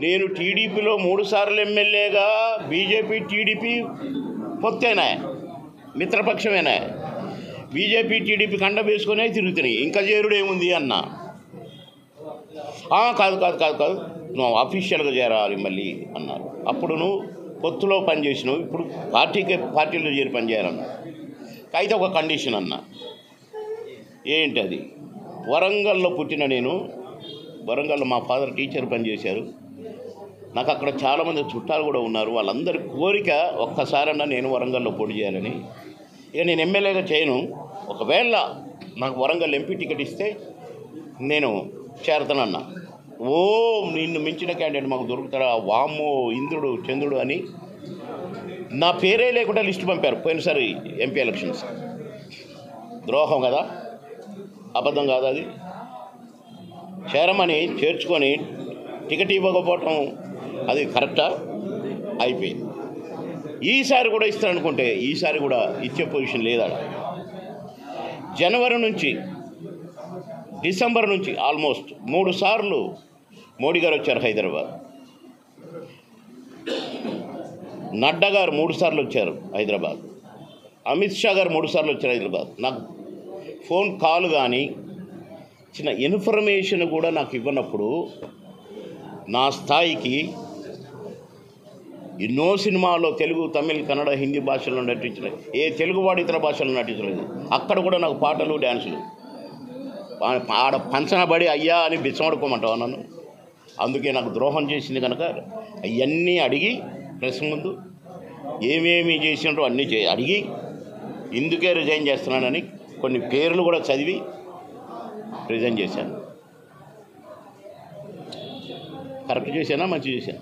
నేను టీడీపీలో 3 సార్లు ఎమ్మెల్యేగా బీజేపీ టీడీపీ పొత్తేనా, మిత్రపక్షమేనా? బీజేపీ టీడీపీ కండ వేసుకునే తిరుగుతున్నాయి, ఇంకా చేరుడు ఏముంది అన్న. కాదు కాదు కాదు కాదు నువ్వు అఫీషియల్గా చేరాలి మళ్ళీ అన్నారు. అప్పుడు నువ్వు పొత్తులో పనిచేసినావు, ఇప్పుడు పార్టీలో చేరి పనిచేయాలన్నా. అయితే ఒక కండిషన్ అన్న. ఏంటి అది? వరంగల్లో పుట్టిన నేను, వరంగల్లో మా ఫాదర్ టీచర్ పనిచేశారు. నాకు అక్కడ చాలామంది చుట్టాలు కూడా ఉన్నారు. వాళ్ళందరి కోరిక ఒక్కసారన్నా నేను వరంగల్లో పోటీ చేయాలని. ఇక నేను ఎమ్మెల్యేగా చేయను, ఒకవేళ నాకు వరంగల్ ఎంపీ టికెట్ ఇస్తే నేను చేరతానన్నా. నిన్ను మించిన క్యాండిడేట్ మాకు దొరుకుతారా? వామ్మో ఇంద్రుడు చంద్రుడు అని నా పేరే లేకుండా లిస్టు పంపారు పోయినసారి ఎంపీ ఎలక్షన్స్. ద్రోహం కదా, అబద్ధం కాదు అది? చేరమని చేర్చుకొని టికెట్ ఇవ్వకపోవటం అది కరెక్టా? అయిపోయింది. ఈసారి కూడా ఇస్తారనుకుంటే ఈసారి కూడా ఇచ్చే పొజిషన్ లేదా? జనవరి నుంచి డిసెంబర్ నుంచి ఆల్మోస్ట్ 3 సార్లు మోడీ గారు వచ్చారు హైదరాబాద్. నడ్డా గారు 3 సార్లు వచ్చారు హైదరాబాద్. అమిత్ షా గారు 3 సార్లు వచ్చారు హైదరాబాద్. నాకు ఫోన్ కాల్ కానీ చిన్న ఇన్ఫర్మేషన్ కూడా నాకు ఇవ్వనప్పుడు నా స్థాయికి ఎన్నో సినిమాల్లో తెలుగు, తమిళ్, కన్నడ, హిందీ భాషల్లో నటించలేదు. ఏ తెలుగువాడు ఇతర భాషల్లో నటించలేదు. అక్కడ కూడా నాకు పాటలు, డ్యాన్సులు. ఆడ పంచనబడి అయ్యా అని బిచ్చమడుకోమంటావా నన్ను? అందుకే నాకు ద్రోహం చేసింది కనుక అవన్నీ అడిగి ప్రెస్ ముందు ఏమేమి చేసినారో అన్నీ అడిగి ఇందుకే రిజైన్ చేస్తున్నానని కొన్ని పేర్లు కూడా చదివి రిజైన్ చేశాను. కరెక్ట్ చేశానా, మంచి చేశాను?